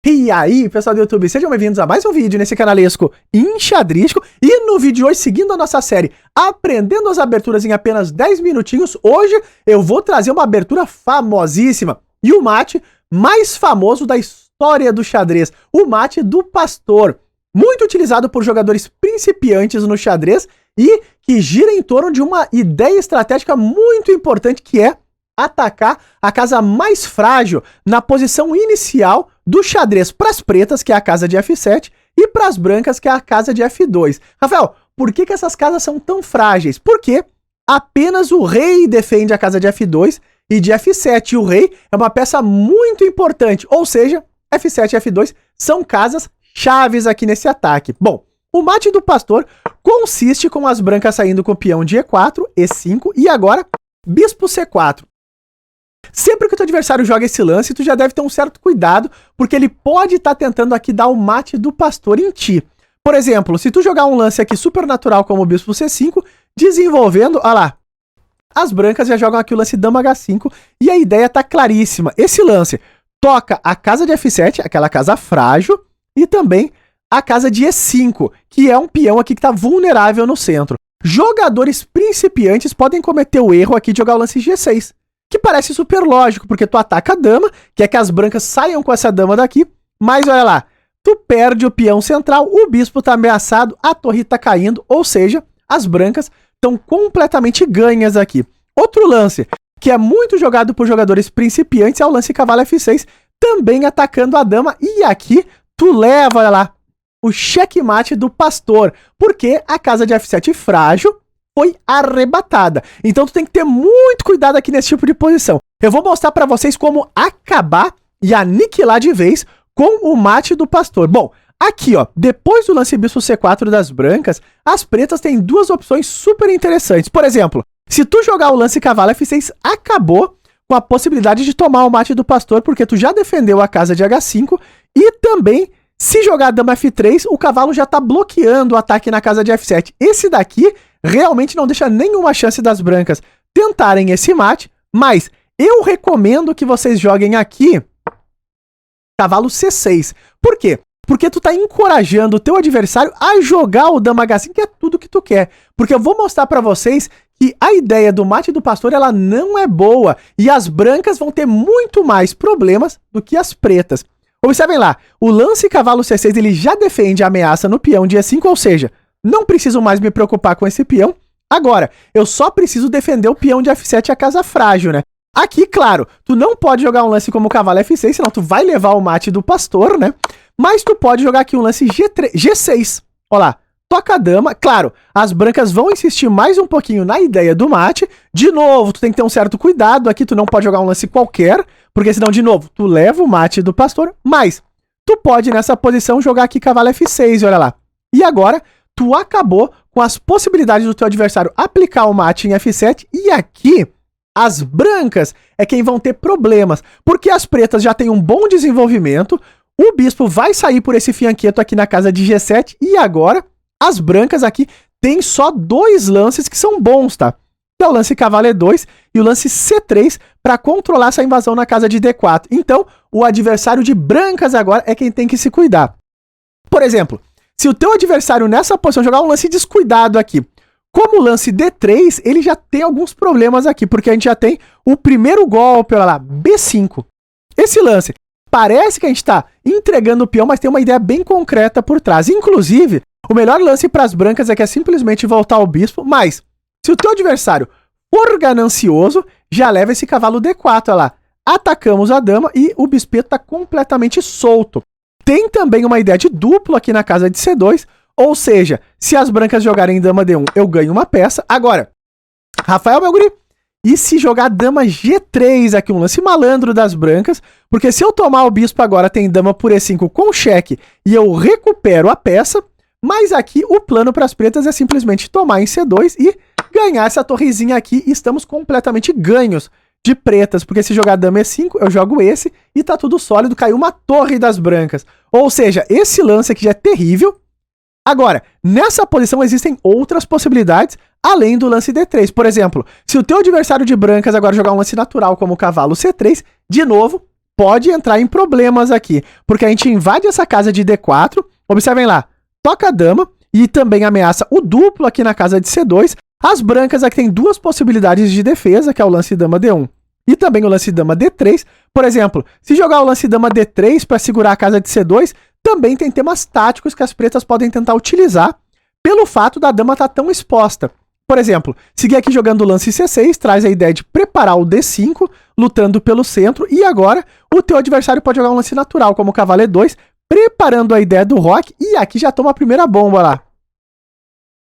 E aí, pessoal do YouTube, sejam bem-vindos a mais um vídeo nesse canalesco enxadrístico. E no vídeo de hoje, seguindo a nossa série Aprendendo as Aberturas em apenas 10 minutinhos, hoje eu vou trazer uma abertura famosíssima e o mate mais famoso da história do xadrez, o mate do pastor, muito utilizado por jogadores principiantes no xadrez e que gira em torno de uma ideia estratégica muito importante, que é atacar a casa mais frágil na posição inicial do xadrez para as pretas, que é a casa de F7, e para as brancas, que é a casa de F2. Rafael, por que essas casas são tão frágeis? Porque apenas o rei defende a casa de F2 e de F7, e o rei é uma peça muito importante, ou seja, F7 e F2 são casas chaves aqui nesse ataque. Bom, o mate do pastor consiste com as brancas saindo com o peão de E4, E5 e agora bispo C4. Sempre que o teu adversário joga esse lance, tu já deve ter um certo cuidado, porque ele pode estar tentando aqui dar o mate do pastor em ti. Por exemplo, se tu jogar um lance aqui super natural como o bispo C5, desenvolvendo, olha lá, as brancas já jogam aqui o lance dama H5, e a ideia tá claríssima. Esse lance toca a casa de F7, aquela casa frágil, e também a casa de E5, que é um peão aqui que tá vulnerável no centro. Jogadores principiantes podem cometer o erro aqui de jogar o lance G6, que parece super lógico, porque tu ataca a dama, quer que as brancas saiam com essa dama daqui, mas olha lá, tu perde o peão central, o bispo tá ameaçado, a torre tá caindo, ou seja, as brancas estão completamente ganhas aqui. Outro lance, que é muito jogado por jogadores principiantes, é o lance cavalo F6, também atacando a dama, e aqui tu leva, olha lá, o checkmate do pastor, porque a casa de F7 frágil foi arrebatada. Então tu tem que ter muito cuidado aqui nesse tipo de posição. Eu vou mostrar pra vocês como acabar e aniquilar de vez com o mate do pastor. Bom, aqui ó, depois do lance bispo C4 das brancas, as pretas têm duas opções super interessantes. Por exemplo, se tu jogar o lance cavalo F6, acabou com a possibilidade de tomar o mate do pastor, porque tu já defendeu a casa de H5 e também, se jogar a dama F3, o cavalo já tá bloqueando o ataque na casa de F7. Esse daqui realmente não deixa nenhuma chance das brancas tentarem esse mate, mas eu recomendo que vocês joguem aqui cavalo C6. Por quê? Porque tu tá encorajando o teu adversário a jogar o dama H5, que é tudo que tu quer. Porque eu vou mostrar pra vocês que a ideia do mate do pastor, ela não é boa, e as brancas vão ter muito mais problemas do que as pretas. Observem lá, o lance cavalo C6, ele já defende a ameaça no peão de E5, ou seja, não preciso mais me preocupar com esse peão. Agora, eu só preciso defender o peão de F7, a casa frágil, né? Aqui, claro, tu não pode jogar um lance como o cavalo F6, senão tu vai levar o mate do pastor, né? Mas tu pode jogar aqui um lance G6. Olha lá, toca a dama. Claro, as brancas vão insistir mais um pouquinho na ideia do mate. De novo, tu tem que ter um certo cuidado. Aqui tu não pode jogar um lance qualquer, porque senão, de novo, tu leva o mate do pastor. Mas tu pode, nessa posição, jogar aqui cavalo F6, olha lá. E agora tu acabou com as possibilidades do teu adversário aplicar o mate em F7, e aqui as brancas é quem vão ter problemas, porque as pretas já têm um bom desenvolvimento, o bispo vai sair por esse fianqueto aqui na casa de G7, e agora as brancas aqui têm só dois lances que são bons, tá? Que é o lance cavalo E2 e o lance C3 para controlar essa invasão na casa de D4. Então, o adversário de brancas agora é quem tem que se cuidar. Por exemplo, se o teu adversário nessa posição jogar um lance descuidado aqui, como o lance D3, ele já tem alguns problemas aqui, porque a gente já tem o primeiro golpe, olha lá, B5. Esse lance, parece que a gente está entregando o peão, mas tem uma ideia bem concreta por trás. Inclusive, o melhor lance para as brancas é que é simplesmente voltar o bispo, mas se o teu adversário for ganancioso, já leva esse cavalo D4, olha lá. Atacamos a dama e o bispeto está completamente solto. Tem também uma ideia de duplo aqui na casa de C2, ou seja, se as brancas jogarem dama D1, eu ganho uma peça. Agora, Rafael, meu guri, e se jogar dama G3 aqui, um lance malandro das brancas, porque se eu tomar o bispo agora, tem dama por E5 com cheque, e eu recupero a peça, mas aqui o plano para as pretas é simplesmente tomar em C2 e ganhar essa torrezinha aqui, e estamos completamente ganhos de pretas, porque se jogar dama E5, eu jogo esse e tá tudo sólido, caiu uma torre das brancas. Ou seja, esse lance aqui já é terrível. Agora, nessa posição existem outras possibilidades, além do lance D3. Por exemplo, se o teu adversário de brancas agora jogar um lance natural como o cavalo C3, de novo, pode entrar em problemas aqui, porque a gente invade essa casa de D4, observem lá, toca a dama e também ameaça o duplo aqui na casa de C2. As brancas aqui têm duas possibilidades de defesa, que é o lance dama D1 e também o lance dama D3. Por exemplo, se jogar o lance dama D3 para segurar a casa de C2, também tem temas táticos que as pretas podem tentar utilizar pelo fato da dama estar tão exposta. Por exemplo, seguir aqui jogando o lance C6 traz a ideia de preparar o D5, lutando pelo centro, e agora o teu adversário pode jogar um lance natural, como o cavalo E2, preparando a ideia do roque, e aqui já toma a primeira bomba lá.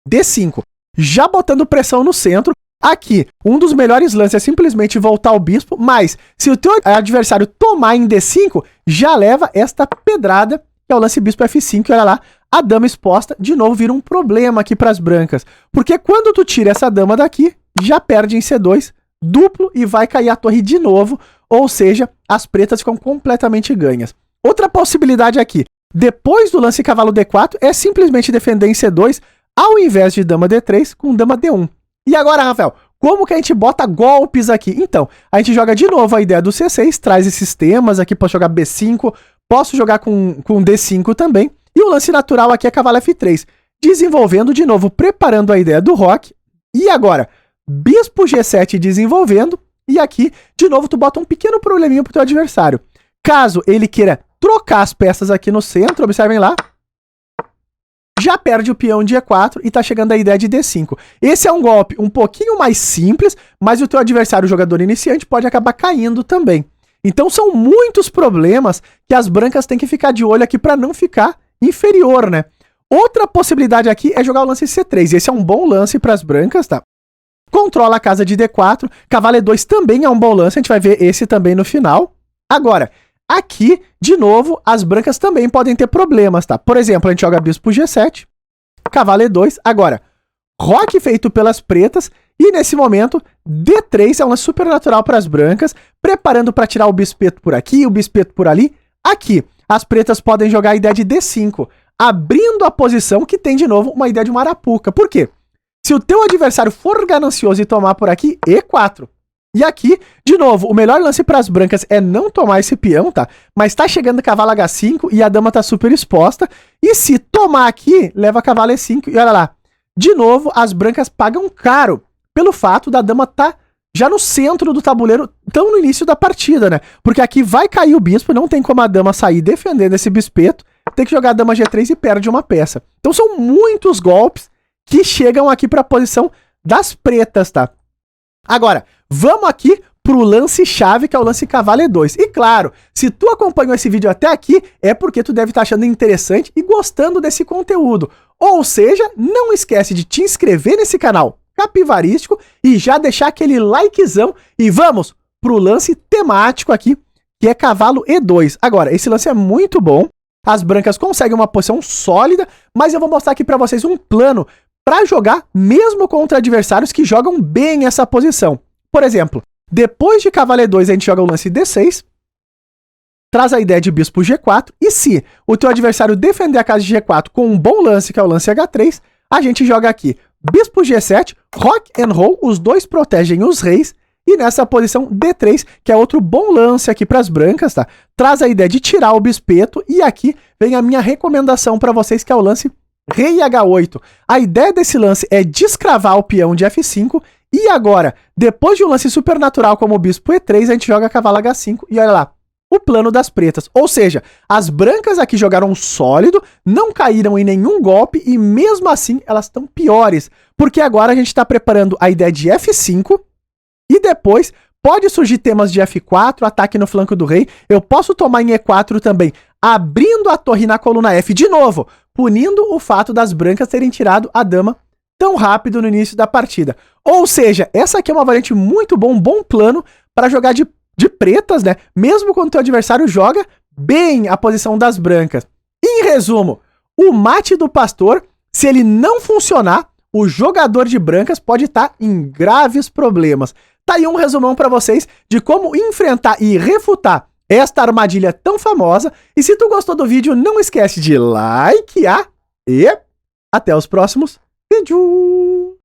D5, já botando pressão no centro. Aqui, um dos melhores lances é simplesmente voltar o bispo, mas se o teu adversário tomar em D5, já leva esta pedrada, que é o lance bispo F5, e olha lá, a dama exposta, de novo, vira um problema aqui para as brancas. Porque quando tu tira essa dama daqui, já perde em C2, duplo, e vai cair a torre de novo, ou seja, as pretas ficam completamente ganhas. Outra possibilidade aqui, depois do lance cavalo D4, é simplesmente defender em C2, ao invés de dama D3, com dama D1. E agora, Rafael, como que a gente bota golpes aqui? Então, a gente joga de novo a ideia do C6, traz esses temas aqui, posso jogar B5, posso jogar com D5 também, e o lance natural aqui é cavalo F3, desenvolvendo de novo, preparando a ideia do roque, e agora, bispo G7 desenvolvendo, e aqui, de novo, tu bota um pequeno probleminha pro teu adversário. Caso ele queira trocar as peças aqui no centro, observem lá, já perde o peão de E4 e tá chegando a ideia de D5. Esse é um golpe um pouquinho mais simples, mas o teu adversário, o jogador iniciante, pode acabar caindo também. Então são muitos problemas que as brancas têm que ficar de olho aqui para não ficar inferior, né? Outra possibilidade aqui é jogar o lance C3. Esse é um bom lance para as brancas, tá? Controla a casa de D4. Cavalo E2 também é um bom lance, a gente vai ver esse também no final. Agora, aqui, de novo, as brancas também podem ter problemas, tá? Por exemplo, a gente joga bispo G7, cavalo E2. Agora, roque feito pelas pretas. E nesse momento, D3 é um lance super natural para as brancas, preparando para tirar o bispeto por aqui, o bispeto por ali. Aqui, as pretas podem jogar a ideia de D5, abrindo a posição que tem, de novo, uma ideia de uma arapuca. Por quê? Se o teu adversário for ganancioso e tomar por aqui, E4. E aqui, de novo, o melhor lance para as brancas é não tomar esse peão, tá? Mas tá chegando cavalo H5 e a dama tá super exposta. E se tomar aqui, leva cavalo E5 e olha lá. De novo, as brancas pagam caro pelo fato da dama tá já no centro do tabuleiro, tão no início da partida, né? Porque aqui vai cair o bispo, não tem como a dama sair defendendo esse bispeto, tem que jogar a dama G3 e perde uma peça. Então são muitos golpes que chegam aqui para a posição das pretas, tá? Agora, vamos aqui pro lance-chave, que é o lance cavalo E2. E claro, se tu acompanhou esse vídeo até aqui, é porque tu deve estar achando interessante e gostando desse conteúdo. Ou seja, não esquece de te inscrever nesse canal capivarístico e já deixar aquele likezão. E vamos pro lance temático aqui, que é cavalo E2. Agora, esse lance é muito bom. As brancas conseguem uma posição sólida, mas eu vou mostrar aqui para vocês um plano para jogar mesmo contra adversários que jogam bem essa posição. Por exemplo, depois de cavalo E2 a gente joga o lance D6, traz a ideia de bispo G4, e se o teu adversário defender a casa de G4 com um bom lance, que é o lance H3, a gente joga aqui bispo G7, rock and roll, os dois protegem os reis, e nessa posição D3, que é outro bom lance aqui para as brancas, tá? Traz a ideia de tirar o bispeto, e aqui vem a minha recomendação para vocês, que é o lance rei H8. A ideia desse lance é descravar o peão de F5, e agora, depois de um lance supernatural como o bispo E3, a gente joga cavalo H5, e olha lá, o plano das pretas. Ou seja, as brancas aqui jogaram sólido, não caíram em nenhum golpe, e mesmo assim elas estão piores, porque agora a gente está preparando a ideia de F5, e depois pode surgir temas de F4, ataque no flanco do rei, eu posso tomar em E4 também, abrindo a torre na coluna F de novo, punindo o fato das brancas terem tirado a dama tão rápido no início da partida. Ou seja, essa aqui é uma variante muito bom, um bom plano para jogar de pretas, né? Mesmo quando o teu adversário joga bem a posição das brancas. Em resumo, o mate do pastor, se ele não funcionar, o jogador de brancas pode estar em graves problemas. Tá aí um resumão para vocês de como enfrentar e refutar esta armadilha tão famosa. E se tu gostou do vídeo, não esquece de likear e até os próximos vídeos.